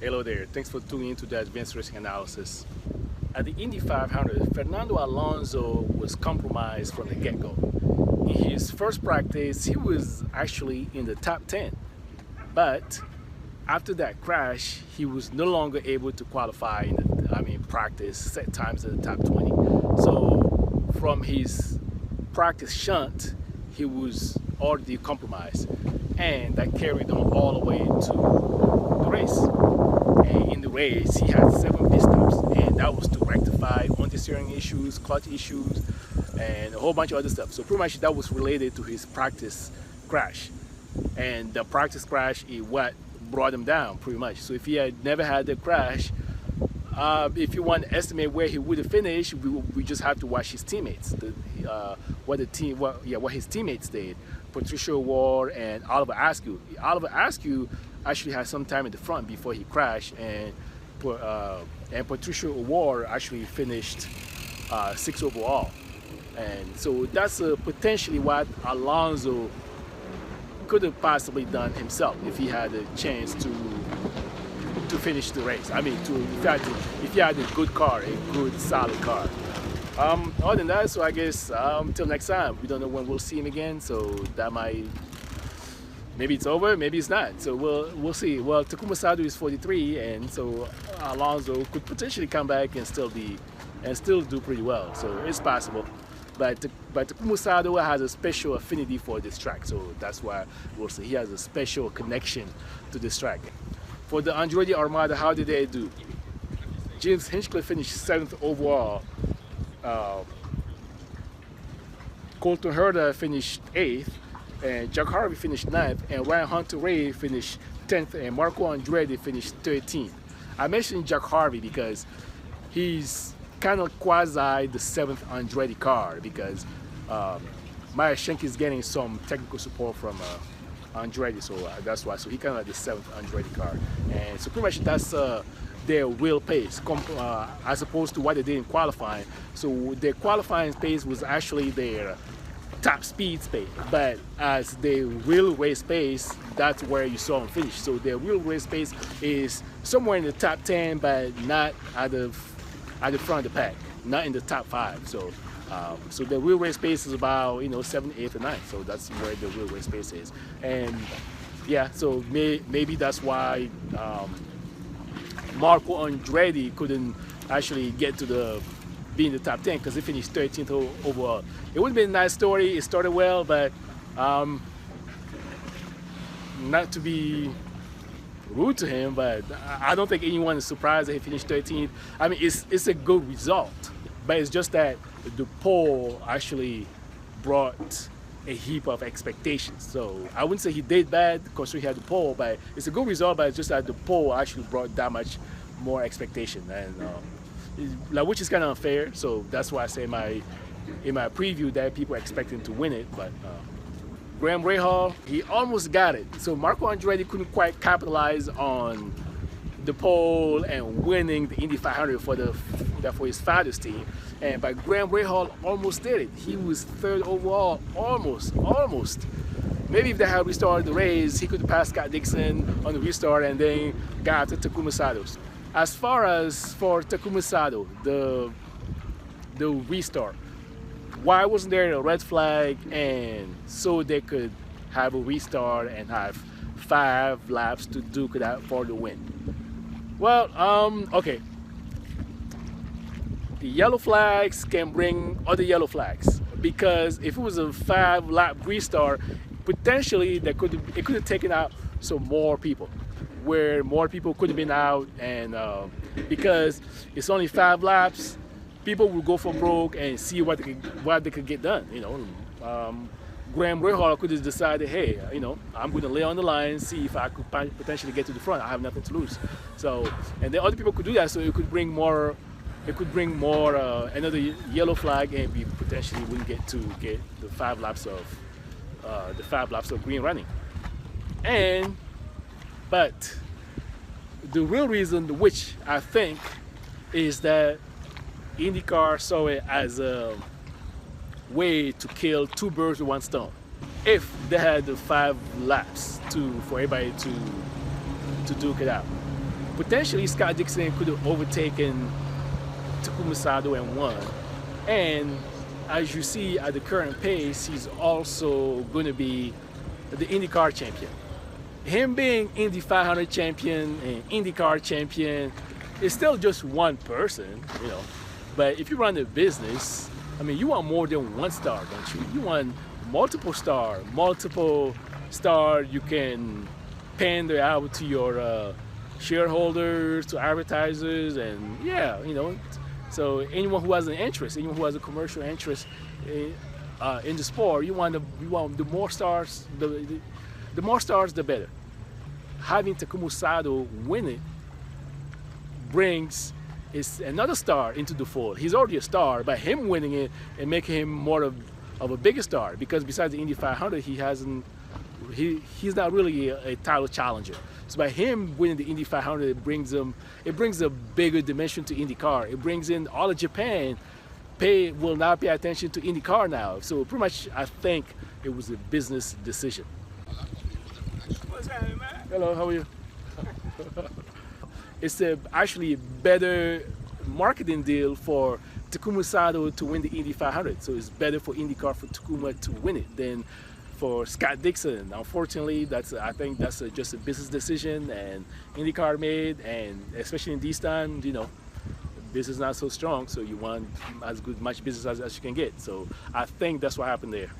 Hello there, thanks for tuning into the Advanced Racing Analysis. At the Indy 500, Fernando Alonso was compromised from the get-go. In his first practice, he was actually in the top 10. But after that crash, he was no longer able to qualify in the, practice, set times in the top 20. So from his practice shunt, he was already compromised. And that carried on all the way to the race. And in the race, he had 7 pit stops, and that was to rectify understeering issues, clutch issues, and a whole bunch of other stuff. So pretty much that was related to his practice crash. And the practice crash is what brought him down, pretty much. So if he had never had the crash, if you want to estimate where he would have finished, we just have to watch his teammates, what his teammates did. Patricia Ward and Oliver Askew. Oliver Askew actually had some time in the front before he crashed, and Patricia Ward actually finished 6th overall. And so that's potentially what Alonso could have possibly done himself if he had a chance to finish the race. If he had a good car, a good solid car. Other than that, so I guess until next time, we don't know when we'll see him again, so that maybe it's over, maybe it's not. So we'll see. Well, Takuma Sato is 43, and so Alonso could potentially come back and still do pretty well. So it's possible. But Takuma Sato has a special affinity for this track, so that's why we'll see. He has a special connection to this track. For the Andretti Armada, how did they do? James Hinchcliffe finished 7th overall. Colton Herta finished 8th, and Jack Harvey finished 9th, and Ryan Hunter-Reay finished 10th, and Marco Andretti finished 13th. I mentioned Jack Harvey because he's kind of quasi the 7th Andretti car, because Maya Schenk is getting some technical support from Andretti, so that's why. So he kind of like the 7th Andretti car, and so pretty much that's their real pace as opposed to what they did in qualifying. So their qualifying pace was actually their top speed pace, but as their real race pace, that's where you saw them finish. So their real race pace is somewhere in the top 10, but not at the front of the pack, not in the top 5. So so the real race pace is about 7th, 8th, and 9th. So that's where the real race pace is. And yeah, so maybe that's why Marco Andretti couldn't actually get to be in the top 10 because he finished 13th overall. It would have been a nice story. It started well, but not to be rude to him, but I don't think anyone is surprised that he finished 13th. I mean, it's a good result, but it's just that the pole actually brought a heap of expectations. So I wouldn't say he did bad because he had the pole, but it's a good result, but it's just that the pole actually brought that much more expectation, and which is kind of unfair. So that's why I say in my preview that people expect him to win it, but Graham Rahal, he almost got it. So Marco Andretti couldn't quite capitalize on the pole and winning the Indy 500 for his father's team. But Graham Rahal almost did it. He was 3rd overall, almost. Maybe if they had restarted the race, he could have passed Scott Dixon on the restart and then got to Takuma Sato. As far as for Takuma Sato, the restart, why wasn't there a red flag and so they could have a restart and have 5 laps to duke it out for the win? Well, okay. The yellow flags can bring other yellow flags, because if it was a 5-lap restart, potentially it could have taken out some more people, where more people could have been out, and because it's only 5 laps, people will go for broke and see what they could get done. Graham Rahal could have decided, hey, I'm going to lay on the line, see if I could potentially get to the front. I have nothing to lose. So, and then other people could do that, so it could bring more. Another yellow flag, and we potentially wouldn't get the 5 laps of green running. But the real reason, which I think, is that Indycar saw it as a way to kill 2 birds with 1 stone. If they had the 5 laps for everybody to duke it out. potentially Scott Dixon could have overtaken Takuma Sato and won. And as you see at the current pace, he's also going to be the IndyCar champion. Him being Indy 500 champion and IndyCar champion is still just one person, you know. But if you run a business, I mean, you want more than one star, don't you? You want multiple star you can pander out to your shareholders, to advertisers, and yeah, you know. So anyone who has an interest, anyone who has a commercial interest in the sport, you want the more stars, the more stars, the better. Having Takuma Sato win it brings another star into the fold. He's already a star, but him winning it and making him more of a bigger star, because besides the Indy 500, he's not really a title challenger. So by him winning the Indy 500, it brings a bigger dimension to IndyCar. It brings in all of Japan. Will now pay attention to IndyCar now. So pretty much, I think it was a business decision. What's happening, man? Hello, how are you? It's actually a better marketing deal for Takuma Sato to win the Indy 500. So it's better for IndyCar for Takuma to win it than for Scott Dixon. Unfortunately, I think that's just a business decision, and IndyCar made, and especially in these times, you know, business is not so strong, so you want as much business as you can get. So I think that's what happened there.